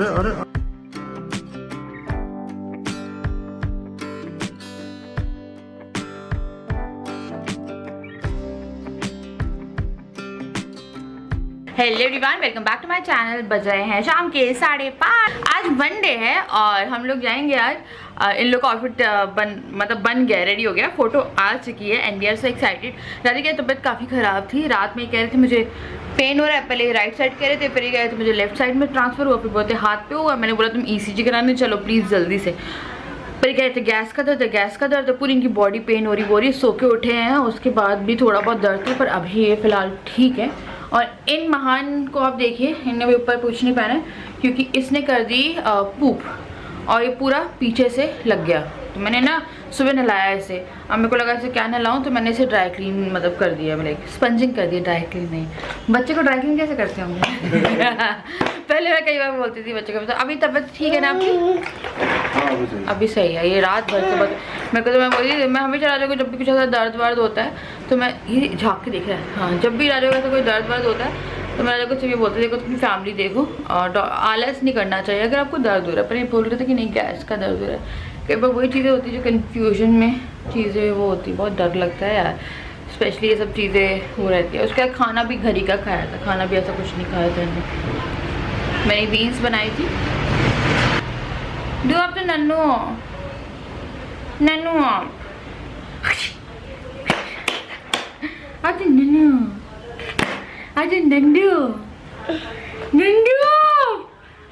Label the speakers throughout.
Speaker 1: अरे अरे
Speaker 2: hello everyone, welcome back to my channel. बज रहे हैं शाम के 5:30। आज मंडे है और हम लोग जाएंगे आज। इन लोग का आउटफिट बन गया, रेडी हो गया, फोटो आ चुकी है and we are so excited. दादी की तबीयत काफ़ी ख़राब थी, रात में कह रहे थे मुझे पेन हो रहा है, पहले राइट साइड कह रहे थे, फिर कह रहे थे मुझे लेफ्ट साइड में ट्रांसफर हुआ, फिर बोलते हाथ पे हुआ। मैंने बोला तुम ECG कराने चलो प्लीज़ जल्दी से। फिर कह रहे थे गैस का दर्द है, गैस का दर्द है, पूरी इनकी बॉडी पेन हो रही सो के उठे हैं, उसके बाद भी थोड़ा बहुत दर्द था पर अभी ये फ़िलहाल ठीक है। और इन महान को आप देखिए, इनने भी ऊपर पूछ नहीं पहना क्योंकि इसने कर दी पूप और ये पूरा पीछे से लग गया। तो मैंने ना सुबह नहलाया इसे, अब मेरे को लगा इसे क्या नहलाऊं, तो मैंने इसे ड्राई क्लीन कर दिया, मतलब स्पंजिंग कर दिया, ड्राई क्लीन नहीं। बच्चे को ड्राई क्लीन कैसे करते होंगे पहले मैं कई बार बोलती थी बच्चे को। तो अभी तबीयत ठीक है ना आपकी? अभी सही है। ये रात भर से मेरे को तो मैं बोली, मैं हमेशा राजा को जब भी कुछ ऐसा दर्द वर्द होता है तो मैं ये झाँक के देख रहा है, हाँ जब भी राजा को ऐसा कोई दर्द वर्द होता है तो मैं राजा को ये बोलती देखो तुम फैमिली देखो और आलस नहीं करना चाहिए अगर आपको दर्द हो रहा है। पर ये बोल रहे थे कि नहीं गैस का दर्द हो रहा है। कई बार वही चीज़ें होती है जो कन्फ्यूजन में चीज़ें वो होती है, बहुत डर लगता है यार, स्पेशली ये सब चीज़ें हो रहती है। उसका खाना भी घर ही का खाया था, खाना भी ऐसा कुछ नहीं खाया था मैंने। मैंने बीन्स बनाई थी। दो आप तो नन्नू नन्नू आप नन्नू आज नंदू नंदू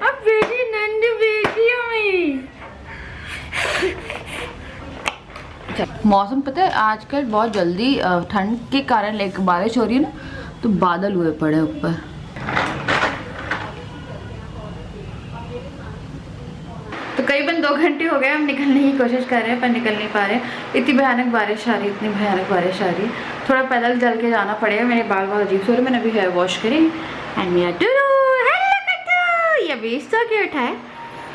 Speaker 2: अब बेटी नंदू बेटी हमें। मौसम पता है आजकल बहुत जल्दी ठंड के कारण लाइक बारिश हो रही है ना, तो बादल हुए पड़े ऊपर। तो करीबन 2 घंटे हो गए हम निकलने की कोशिश कर रहे हैं पर निकल नहीं पा रहे। इतनी भयानक बारिश आ रही है, इतनी भयानक बारिश आ रही है। थोड़ा पैदल चल के जाना पड़ेगा। मेरे बाल बहुत अजीब से हो रहे, मैंने अभी हेयर वॉश करी and me are to do. Hello Kattu, ये भी सो क्यूट है।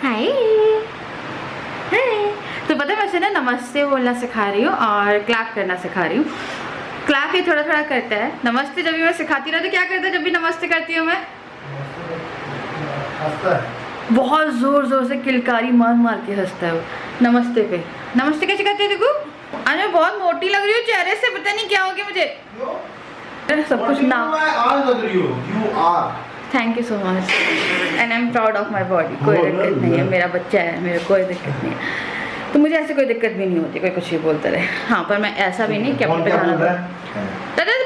Speaker 2: हाय हाय। तो पता है मैं इसे ना नमस्ते बोलना सिखा रही हूँ और क्लैप करना सिखा रही हूँ। क्लैप ये थोड़ा थोड़ा करता है, नमस्ते जब भी मैं सिखाती रहती क्या करता है जब भी नमस्ते करती हूँ मैं? बहुत जोर जोर से किलकारी मार मार के हंसता है वो नमस्ते पे। नमस्ते कैसे करते हैं देखो? आज मैं बहुत मोटी लग रही हूँ चेहरे से, पता नहीं क्या हो गया मुझे। सब कुछ ना, thank you so much and I am proud of my body. कोई दिक्कत नहीं है, मेरा बच्चा है, मेरे कोई दिक्कत नहीं है। तो मुझे ऐसे कोई दिक्कत भी नहीं होती, कोई कुछ भी बोलते रहे। हाँ पर मैं ऐसा भी नहीं कि अपने पे जाना दादा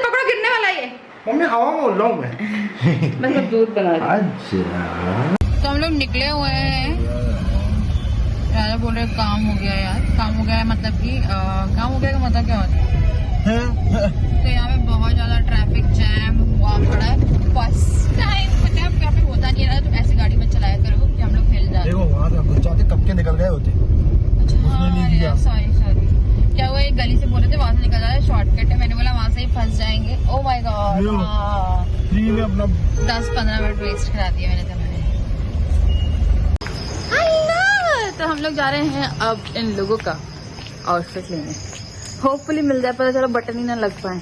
Speaker 2: पकड़ो, गिरने वाला ये।
Speaker 1: मम्मी हवा में बोल रहा हूँ मैं
Speaker 2: सब दूध बना रही। तो हम लोग निकले हुए हैं। राजा बोल रहे काम हो गया यार, काम हो गया है मतलब कि काम हो गया का मतलब क्या होता है? तो यहाँ पे बहुत ज्यादा ट्रैफिक जैम हुआ पड़ा है। फर्स्ट टाइम पता है यहाँ पे होता नहीं रहा, तो ऐसे गाड़ी में चलाया करो कि हम लोग हिल जाते।
Speaker 1: देखो वहाँ से जाते कब के निकल गए होते।
Speaker 2: अच्छा सॉरी क्या हुआ, एक गली से बोले थे वहाँ से निकल जा रहा है, शॉर्टकट है। मैंने बोला वहाँ से ही फंस जाएंगे। ओह माय गॉड,
Speaker 1: फ्री में अपना
Speaker 2: 10-15 मिनट वेस्ट करा दिया मैंने। तो हम लोग जा रहे हैं अब इन लोगों का आउटफिट लेने। होपफुली मिल जाए, पता चलो बटन ही ना लग पाए।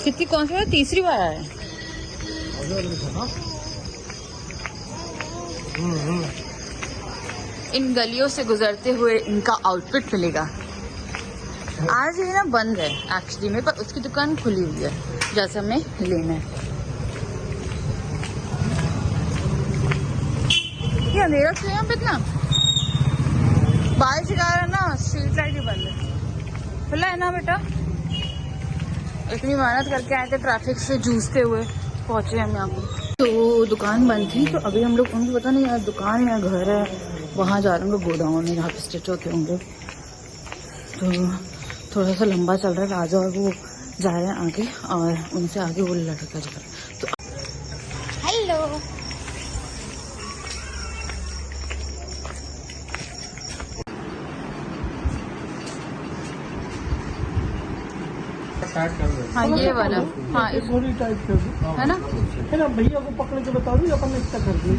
Speaker 2: कितनी कौन सी बार तीसरी बार आया है? इन गलियों से गुजरते हुए इनका आउटफिट मिलेगा। आज ये ना बंद है एक्चुअली में, पर उसकी दुकान खुली हुई है जैसे हमें लेना है। अंधेरा क्यों यहाँ पे इतना? बारिश के कारण ना स्ट्रीट लाइट ही बंद है। खुला है ना बेटा? इतनी मेहनत करके आए थे, ट्रैफिक से जूझते हुए पहुंचे हम यहाँ पे। तो दुकान बंद थी, तो अभी हम लोग, उनको पता नहीं यार दुकान है घर है, वहाँ जा रहे होंगे गोडाउन में जहाँ पे स्टिच होते होंगे। तो थोड़ा सा लंबा चल रहा है, राजा और वो जा रहे हैं आगे और उनसे आगे वो लड़का जा रहा है। तो हेलो हाँ ये वाला, हाँ
Speaker 1: थोड़ी टाइट कर दो
Speaker 2: है ना
Speaker 1: भैया को पकड़ के बता दो अपन इतना कर दो।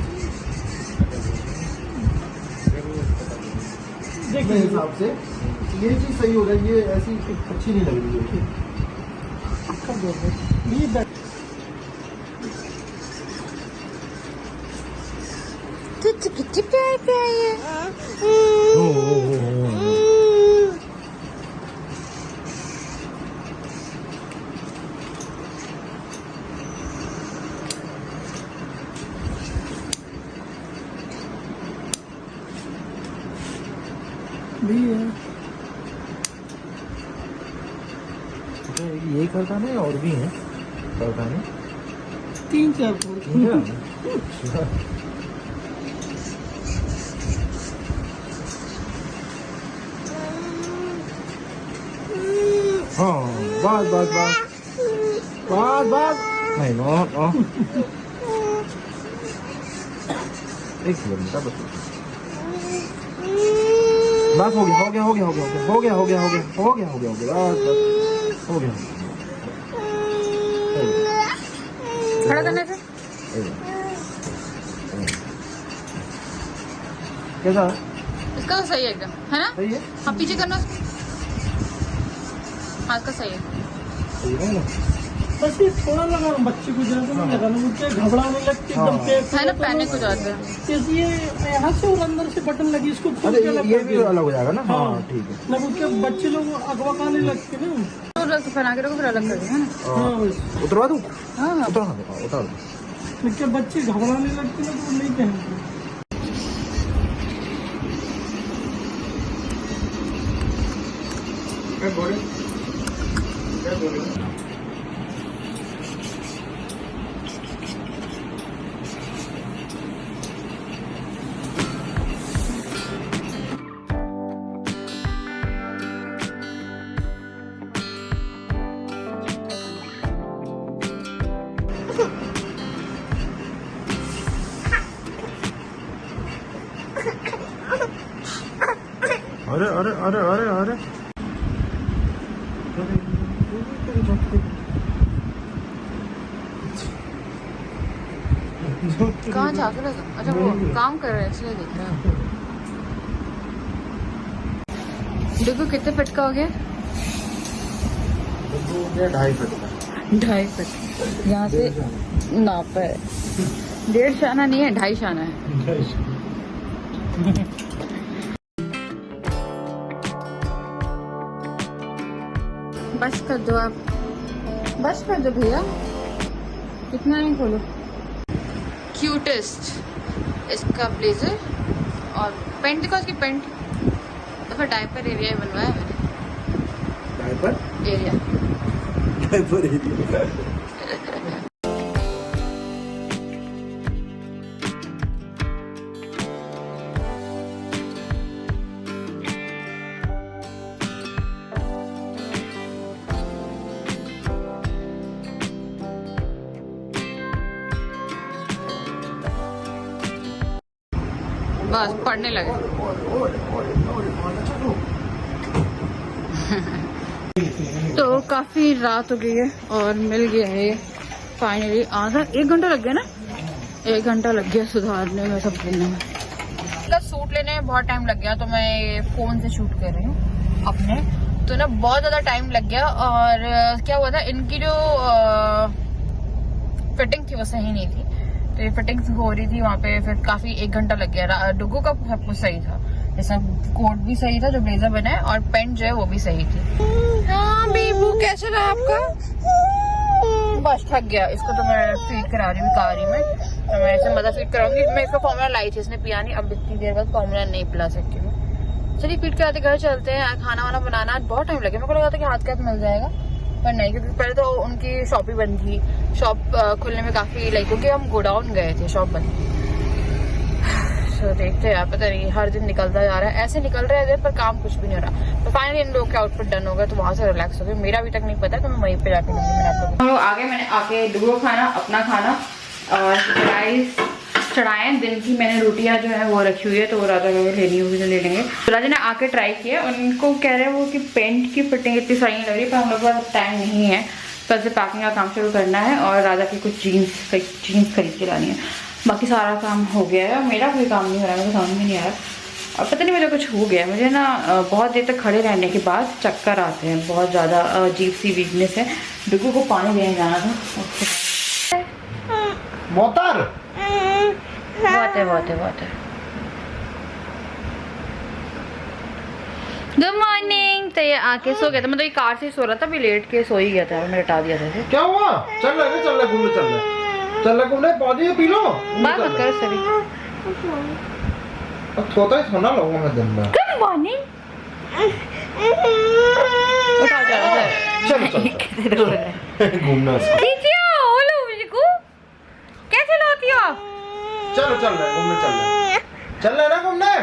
Speaker 1: देखिए हिसाब से ये चीज सही हो रहा है, ये ऐसी अच्छी नहीं लग रही है। ये भी है यही करता नहीं और भी है करता नहीं 3-4 हाँ बस नहीं नो एक किलोमीटर बस हो गया
Speaker 2: खड़ा करने से
Speaker 1: कैसा
Speaker 2: इसका तो सही है एकदम, है ना?
Speaker 1: सही है
Speaker 2: हाँ पीछे करना हाथ का सही है।
Speaker 1: सही है ना
Speaker 3: बस ये थोड़ा लगा बच्चे को ज्यादा नहीं लगाना, वो क्या घबराने लगती एकदम
Speaker 2: है ना, पैनिक हो जाता है।
Speaker 3: जैसे ये यहाँ से और अंदर से बटन लगी, इसको खोल
Speaker 1: अरे
Speaker 3: के अलग
Speaker 1: ये
Speaker 3: कर
Speaker 1: भी
Speaker 3: दिया।
Speaker 1: अलग हो जाएगा ना हाँ
Speaker 3: हाँ।
Speaker 1: ठीक है
Speaker 3: ना वो क्या बच्चे लोग अगवाने लगते ना।
Speaker 2: तो पहना के रखो फिर अलग कर देना, है ना?
Speaker 3: हाँ बस
Speaker 1: उतरवा दूँ
Speaker 2: हाँ हाँ
Speaker 1: उतार दो
Speaker 3: तो क्या बच्चे घबराने लगते ना, तो वो नहीं पहनते।
Speaker 1: अरे
Speaker 2: कहाँ झाँक रहे हो? अच्छा वो काम कर रहे हैं इसलिए देख रहे हो। देखो कितने फिट का हो गया?
Speaker 1: 2.5 फीट का
Speaker 2: 2.5 फिट। यहाँ से नापा है, 1.5 शाना नहीं है, 2.5 शाना है। बस कर दो आप, बस कर दो भैया, कितना नहीं खोलो। क्यूटेस्ट इसका ब्लेजर और पेंट दिखा, उसकी पेंट तो फिर डायपर एरिया बनवाया मैंने,
Speaker 1: डायपर
Speaker 2: एरिया। बस पढ़ने लगे। तो काफी रात हो गई है और मिल गया है फाइनली। आधा 1 घंटा लग गया ना, 1 घंटा लग गया सुधारने में, सब करने में। मतलब सूट लेने में बहुत टाइम लग गया, तो मैं फोन से शूट कर रही हूँ अपने, तो ना बहुत ज्यादा टाइम लग गया। और क्या हुआ था, इनकी जो फिटिंग थी वो सही नहीं थी, तो ये फिटिंग्स हो रही थी वहाँ पे, फिर काफी 1 घंटा लग गया। डुगू का सब कुछ सही था, जैसा कोट भी सही था जो ब्लेजर बना है, और पेंट जो है वो भी सही थी। हाँ बेबू कैसा रहा आपका? बस थक गया, इसको तो मैं फीड करा रही हूँ कारी में, तो मैं ऐसे मजा फीड कराऊंगी। मैं इसको फॉर्मूला लाई थी, इसने पिया नहीं, अब इतनी देर बाद फॉर्मूला नहीं पिला सकती हूँ। चलिए फीड कराते घर चलते हैं। खाना वाना बनाना बहुत टाइम लगे, मेरे को लगा था कि हाथ के हाथ मिल जाएगा, पर नहीं, क्योंकि पहले तो उनकी शॉप ही बंद थी। शॉप खुलने में काफी क्योंकि हम गोडाउन गए थे, शॉप बंद थी। तो देखते हैं, पता नहीं हर दिन निकलता जा रहा है, ऐसे निकल रहे हैं दिन, पर काम कुछ भी नहीं हो रहा। तो फाइनली इन लोग का आउटफिट डन होगा, तो वहां से रिलैक्स हो गए। मेरा अभी तक नहीं पता, तो मैं वहीं पे जाके लूंगी। मैंने आप लोग आगे मैंने आके डुगो खाना, अपना खाना और राइस चढ़ाए। दिन की मैंने रोटियां जो है वो रखी हुई है, तो वो राजा को लेनी होगी तो ले लेंगे। तो राजा ने आके ट्राई किया, उनको कह रहे हैं वो कि पेंट की फिटिंग इतनी सही नहीं लग रही, पर हम लोग के पास टाइम नहीं है, कल से पैकिंग का काम शुरू करना है और राजा की कुछ जीन्स खरीद के लानी है। बाकी सारा काम हो गया है, मेरा कोई काम नहीं हो रहा है, मुझे समझ में नहीं आ रहा। और पता नहीं मुझे कुछ हो गया, मुझे ना बहुत देर तक खड़े रहने के बाद चक्कर आते हैं, बहुत ज़्यादा अजीब सी वीकनेस है। डुगू को पानी देने जाना था,
Speaker 1: मोतर
Speaker 2: बहुत है। तो ये आके सो गया था, मतलब ये कार से सो रहा था, अभी लेट के सो ही गया था, मैंने हटा दिया था इसे।
Speaker 1: क्या हुआ? चल रहा घूमने, चल रहा घूमने, पानी पी लो।
Speaker 2: बात मत करो सभी।
Speaker 1: अब थोड़ा ही सोना लगूंगा मैं दिन में।
Speaker 2: Good morning. उठा
Speaker 1: चलो घूमना
Speaker 2: कैसे लाती हो आप?
Speaker 1: चल रहा घूमने, चल रहा ना घूमने।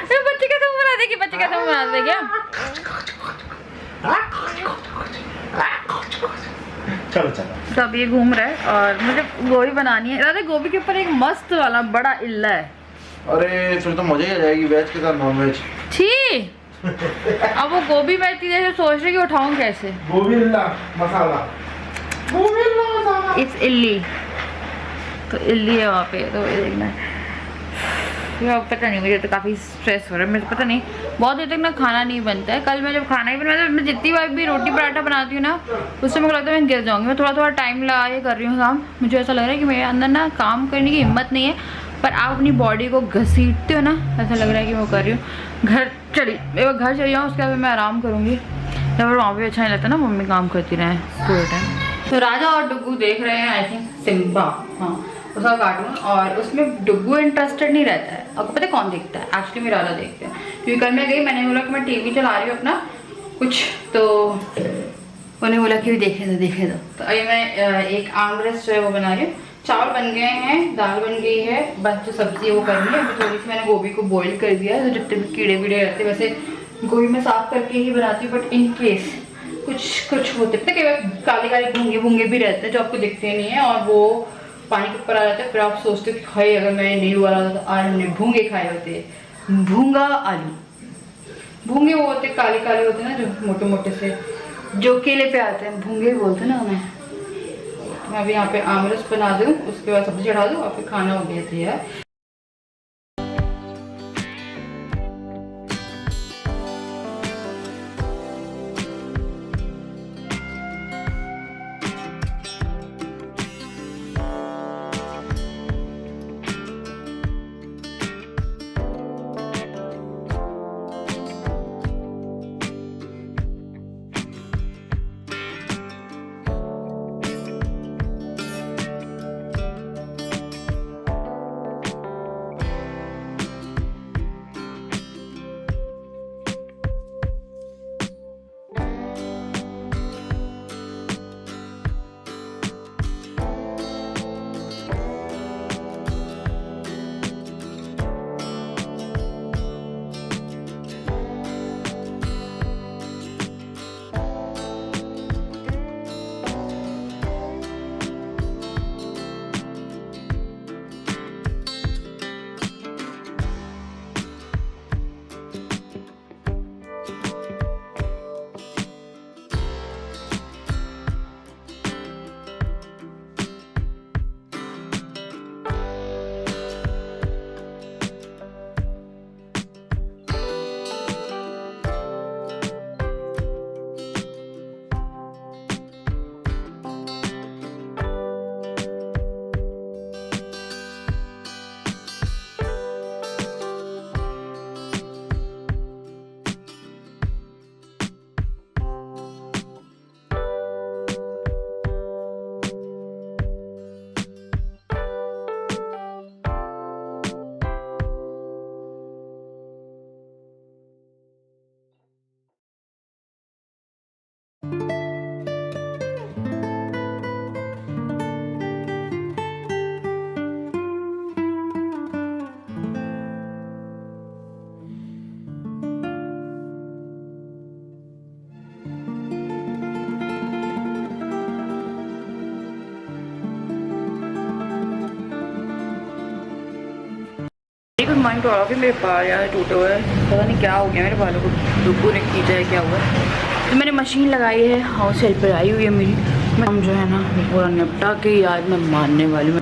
Speaker 1: चलो
Speaker 2: बच्चे का तुम बना देगी, बच्चे का तुम बना दे क्या?
Speaker 1: चलो
Speaker 2: तो अब ये घूम रहा है और मुझे गोभी बनानी है। राधा गोभी के ऊपर एक मस्त वाला बड़ा इल्ला है।
Speaker 1: अरे फिर तो मजा ही आ जाएगी वेज के साथ नॉन वेज।
Speaker 2: छी अब वो गोभी मैं इतनी देर से सोच रही कि उठाऊं कैसे।
Speaker 1: गोभी इल्ला मसाला, गोभी इल्ला मसाला।
Speaker 2: इट्स इल्ली, तो इल्ली है वहाँ पे, तो ये देखना है। पता नहीं, मुझे तो काफ़ी स्ट्रेस हो रहा है, मुझे पता नहीं बहुत देर तक ना खाना नहीं बनता है। कल मैं जब खाना ही बनाया, मैं जितनी बार भी रोटी पराठा बनाती हूँ ना, उससे मुझे लगता है मैं गिर जाऊँगी। मैं थोड़ा टाइम लगा के कर रही हूँ काम। मुझे ऐसा लग रहा है कि मेरे अंदर ना काम करने की हिम्मत नहीं है, पर आप अपनी बॉडी को घसीटते हो ना, ऐसा लग रहा है कि मैं कर रही हूँ। घर चली जाऊँ, उसके बाद मैं आराम करूँगी। या फिर वहाँ पर अच्छा नहीं लगता ना, मम्मी काम करती रहे पूरे टाइम। तो राजा और डुग्गू देख रहे हैं आई थिंक सिम्बा, हाँ उसका कार्टून, और उसमें डुग्गू इंटरेस्टेड नहीं रहता है। आपको पता है कौन देखता है? एक्चुअली मेरा राजा देखते हैं, क्योंकि कल मैं गई, मैंने बोला कि मैं टीवी चला रही हूँ अपना कुछ, तो उन्हें बोला कि देखे दो। तो अभी मैं एक आमरस जो है वो बना रही हूँ। चावल बन गए हैं, दाल बन गई है, बस जो सब्जी है वो करनी है। अभी थोड़ी सी मैंने गोभी को बॉईल कर दिया है, तो जितने भी कीड़े वीड़े रहते हैं, वैसे गोभी में साफ करके ही बनाती हूँ, बट इन केस कुछ होते हैं कई बार काले भूंगे भी रहते हैं जो आपको दिखते नहीं है, और वो पानी के ऊपर आ जाता है। फिर आप सोचते हो कि हाय अगर मैं नहीं हुआ था तो आज हमने भूंगे खाए होते। भूंगा आलू, भूंगे वो होते काले होते हैं ना, जो मोटे मोटे से जो केले पे आते हैं, भूंगे बोलते हैं ना उन्हें। मैं अभी यहाँ पे आमरस बना दूँ, उसके बाद सब्जी चढ़ा दूँ, और फिर खाना हो गया तैयार। Good morning to all of you. मेरे बाल यार टूटे हुए हैं, पता नहीं क्या हो गया मेरे बालों को, डुग्गू ने खींचा है क्या हुआ। तो मैंने मशीन लगाई है, हाउस हेल्पर आई हुई है मेरी। हम जो है ना पूरा निपटा के आज मैं मारने वाली हूँ।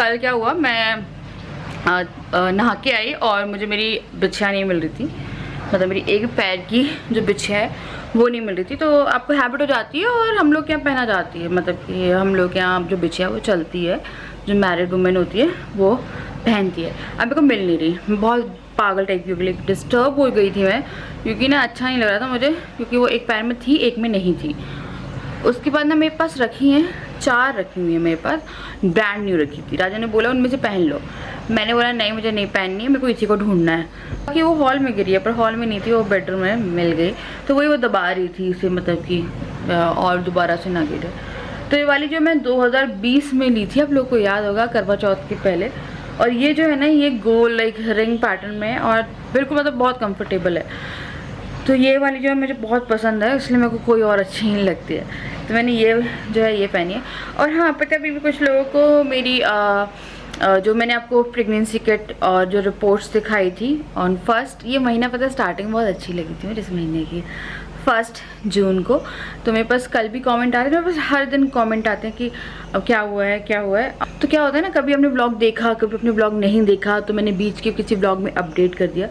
Speaker 2: कल क्या हुआ, मैं नहा के आई और मुझे मेरी बिछिया नहीं मिल रही थी, मतलब मेरी एक पैर की जो बिछिया है वो नहीं मिल रही थी। तो आपको हैबिट हो जाती है और हम लोग के यहाँ पहना जाती है, मतलब कि हम लोग के यहाँ जो बिछिया वो चलती है, जो मैरिड वुमेन होती है वो पहनती है। अब मेरे को मिल नहीं रही, बहुत पागल टाइप की हो गई, डिस्टर्ब हो गई थी मैं, क्योंकि ना अच्छा नहीं लग रहा था मुझे, क्योंकि वो एक पैर में थी एक में नहीं थी। उसके बाद ना मेरे पास रखी हैं 4 रखी हुई है मेरे पास, ब्रांड न्यू रखी थी। राजा ने बोला उनमें से पहन लो, मैंने बोला नहीं मुझे नहीं पहननी है, मेरे को इसी को ढूंढना है। बाकी वो हॉल में गिरी है, पर हॉल में नहीं थी, वो बेडरूम में मिल गई, तो वही वो दबा रही थी इसे, मतलब कि और दोबारा से ना गिरे। तो ये वाली जो मैं 2020 में ली थी, आप लोग को याद होगा, करवा चौथ के पहले। और ये जो है ना, ये गोल लाइक रिंग पैटर्न में है और बिल्कुल मतलब बहुत कंफर्टेबल है। तो ये वाली जो है मुझे बहुत पसंद है, इसलिए मेरे को कोई और अच्छी नहीं लगती है, तो मैंने ये जो है ये पहनी है। और हाँ, पता है अभी भी कुछ लोगों को मेरी जो मैंने आपको प्रेगनेंसी किट और जो रिपोर्ट्स दिखाई थी ऑन फर्स्ट, ये महीना पता है स्टार्टिंग बहुत अच्छी लगी थी मुझे, इस महीने की 1 जून को। तो मेरे पास कल भी कमेंट आ रहे थे, मेरे पास हर दिन कमेंट आते हैं कि अब क्या हुआ है क्या हुआ है। तो क्या होता है ना, कभी हमने ब्लॉग देखा कभी अपने ब्लॉग नहीं देखा, तो मैंने बीच के किसी ब्लॉग में अपडेट कर दिया।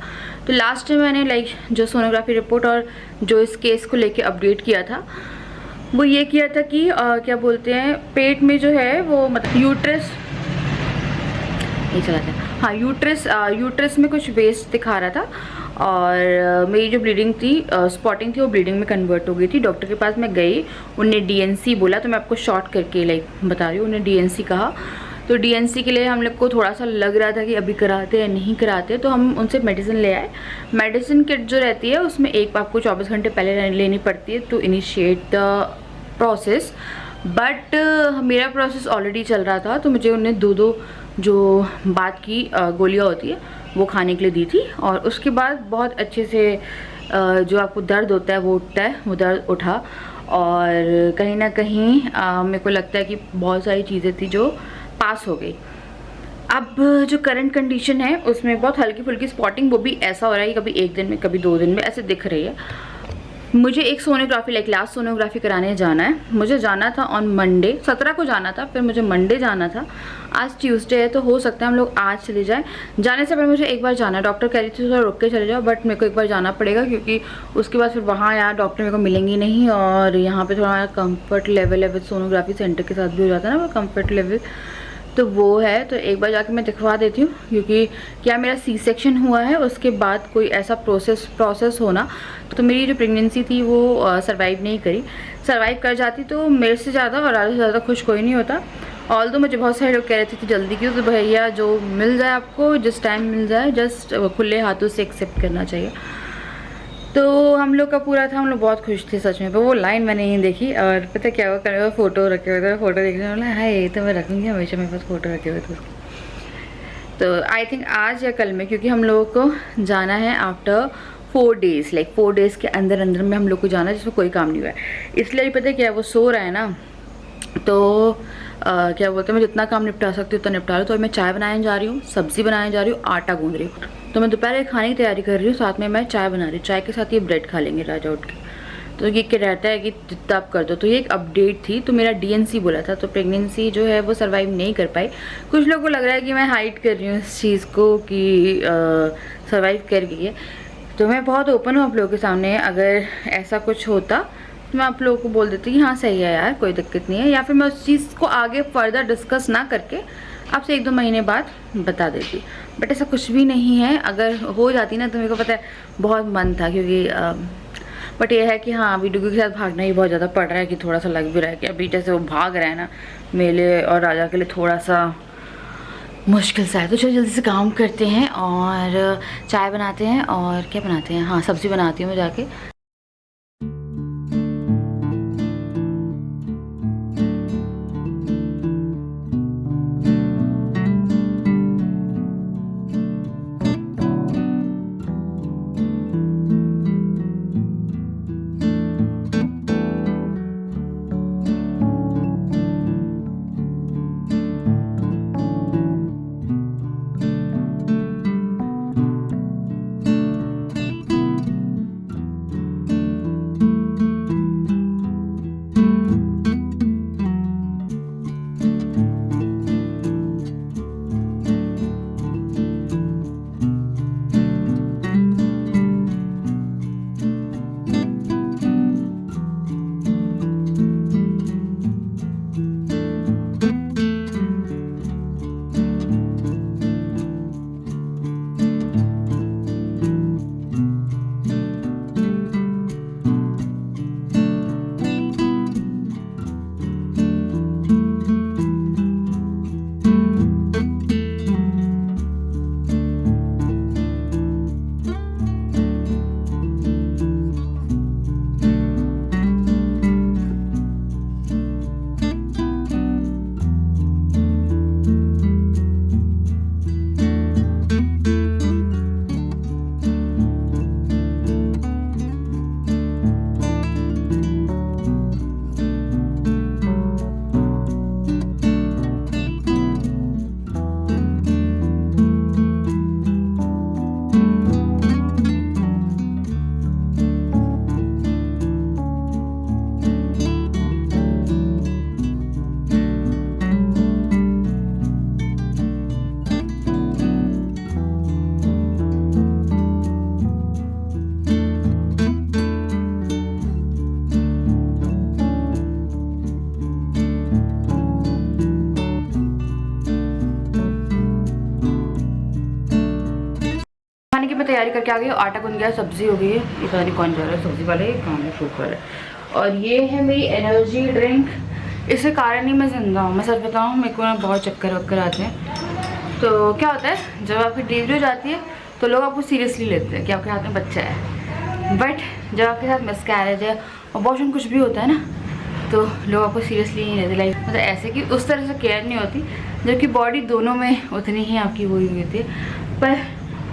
Speaker 2: तो लास्ट में मैंने लाइक जो सोनोग्राफी रिपोर्ट और जो इस केस को लेके अपडेट किया था, वो ये किया था कि क्या बोलते हैं, पेट में जो है वो मतलब यूट्रस नहीं चला था, हाँ यूट्रस में कुछ वेस्ट दिखा रहा था, और मेरी जो ब्लीडिंग थी स्पॉटिंग थी वो ब्लीडिंग में कन्वर्ट हो गई थी। डॉक्टर के पास मैं गई, उन्होंने डीएनसी बोला, तो मैं आपको शॉर्ट करके लाइक बता रही हूँ, उन्होंने डीएनसी कहा। तो डीएनसी के लिए हम लोग को थोड़ा सा लग रहा था कि अभी कराते या नहीं कराते, तो हम उनसे मेडिसिन ले आए। मेडिसिन किट जो रहती है उसमें एक आपको 24 घंटे पहले लेनी पड़ती है to initiate the process, but मेरा प्रोसेस ऑलरेडी चल रहा था, तो मुझे उन्हें 2 जो बात की गोलियाँ होती है वो खाने के लिए दी थी। और उसके बाद बहुत अच्छे से जो आपको दर्द होता है वो उठता है, वो दर्द उठा, और कहीं ना कहीं मेरे को लगता है कि बहुत सारी चीज़ें थी जो पास हो गई। अब जो करंट कंडीशन है उसमें बहुत हल्की फुल्की स्पॉटिंग, वो भी ऐसा हो रहा है कि कभी 1 दिन में कभी 2 दिन में ऐसे दिख रही है। मुझे एक सोनोग्राफी लाइक लास्ट सोनोग्राफी कराने जाना है, मुझे जाना था ऑन मंडे, 17 को जाना था, फिर मुझे मंडे जाना था। आज ट्यूसडे है, तो हो सकता है हम लोग आज चले जाएं। जाने से पहले मुझे एक बार जाना है, डॉक्टर कह रही थी थोड़ा रुक के चले जाओ, बट मेरे को एक बार जाना पड़ेगा, क्योंकि उसके बाद फिर वहाँ यार डॉक्टर मेरे को मिलेंगी नहीं, और यहाँ पे थोड़ा कंफर्ट लेवल है, विद सोनोग्राफी सेंटर के साथ भी हो जाता है ना वो कंफर्ट लेवल, तो वो है। तो एक बार जाके मैं दिखवा देती हूँ, क्योंकि क्या मेरा सी सेक्शन हुआ है, उसके बाद कोई ऐसा प्रोसेस होना, तो मेरी जो प्रेगनेंसी थी वो सरवाइव नहीं करी। सरवाइव कर जाती तो मेरे से ज़्यादा और आधे से ज़्यादा खुश कोई नहीं होता। ऑल तो मुझे बहुत सारे लोग कह रहे थे कि जल्दी क्यों, तो भैया जो मिल जाए आपको, जिस टाइम मिल जाए, जस्ट खुले हाथों से एक्सेप्ट करना चाहिए। तो हम लोग का पूरा था, हम लोग बहुत खुश थे सच में। पर वो लाइन मैंने नहीं देखी, और पता क्या हुआ, कल फ़ोटो रखे हुए थे, फ़ोटो देखने वाला है ये तो मैं रखूँगी हमेशा, मेरे पास फ़ोटो रखे हुए थे। तो आई थिंक आज या कल में, क्योंकि हम लोगों को जाना है आफ्टर 4 डेज़, लाइक 4 डेज़ के अंदर अंदर में हम लोग को जाना है, जिसमें कोई काम नहीं हुआ है। इसलिए पता है क्या, वो सो रहा है ना, तो क्या बोलते हैं, मैं जितना काम निपटा सकती हूँ उतना निपटा लूँ। तो मैं चाय बनाने जा रही हूँ, सब्ज़ी बनाने जा रही हूँ, आटा गूंद रही हूँ। तो मैं दोपहर के खाने की तैयारी कर रही हूँ, साथ में मैं चाय बना रही हूँ, चाय के साथ ये ब्रेड खा लेंगे राजा उठ के। तो ये क्या रहता है कि जितना आप कर दो। तो ये एक अपडेट थी। तो मेरा डीएनसी बोला था, तो प्रेगनेंसी जो है वो सर्वाइव नहीं कर पाई। कुछ लोगों को लग रहा है कि मैं हाइड कर रही हूँ इस चीज़ को कि सर्वाइव कर गई है। तो मैं बहुत ओपन हूँ आप लोगों के सामने, अगर ऐसा कुछ होता तो मैं आप लोगों को बोल देती कि हाँ सही है यार, कोई दिक्कत नहीं है, या फिर मैं उस चीज़ को आगे फर्दर डिस्कस ना करके आपसे 1-2 महीने बाद बता देती। बट ऐसा कुछ भी नहीं है। अगर हो जाती ना तो मेरे को पता है बहुत मन था, क्योंकि बट ये है कि हाँ अभी डुगू के साथ भागना ही बहुत ज़्यादा पड़ रहा है, कि थोड़ा सा लग भी रहा है कि अभी जैसे वो भाग रहा है ना, मेले और राजा के लिए थोड़ा सा मुश्किल सा है। तो चलो जल्दी से काम करते हैं और चाय बनाते हैं, और क्या बनाते हैं, हाँ सब्ज़ी बनाती हूँ मैं जाके। खाने की मैं तैयारी करके आ गई हूँ। आटा गूंद गया, सब्जी हो गई है। ये पता नहीं कौन जा रहा है, सब्जी वाले कौन है, फ्रूट वाला। और ये है मेरी एनर्जी ड्रिंक। इसके कारण ही मैं जिंदा हूँ। मैं सच बताऊँ, मेरे को ना बहुत चक्कर वक्कर आते हैं। तो क्या होता है, जब आपकी डिलीवरी हो जाती है तो लोग आपको सीरियसली लेते हैं कि आपके हाथ में बच्चा है। बट जब आपके साथ मिसकैरेज है, अबॉर्शन कुछ भी होता है ना, तो लोग आपको सीरियसली नहीं लेते। लाइक मतलब ऐसे कि उस तरह से केयर नहीं होती, जबकि बॉडी दोनों में उतनी ही आपकी वो हुई थी। पर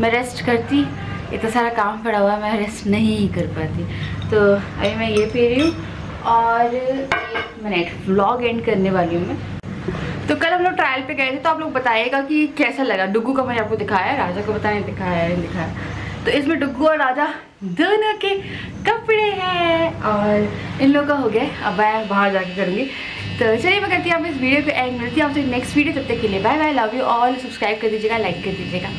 Speaker 2: मैं रेस्ट करती, इतना सारा काम पड़ा हुआ है, मैं रेस्ट नहीं कर पाती। तो अभी मैं ये पी रही हूँ और 1 मिनट व्लॉग एंड करने वाली हूँ मैं। तो कल हम लोग ट्रायल पे गए थे, तो आप लोग बताइएगा कि कैसा लगा। डुग्गू का मैंने आपको दिखाया, राजा को बताया नहीं दिखाया नहीं दिखाया। तो इसमें डुग्गू और राजा दोनों के कपड़े हैं और इन लोगों का हो गया। अब मैं बाहर जाके करूँगी। तो चलिए मैं करती हूँ आप इस वीडियो को एंड, मिलती हूँ आपसे नेक्स्ट वीडियो। तब तक के लिए bye bye, love you all. Subscribe कर दीजिएगा, लाइक कर दीजिएगा।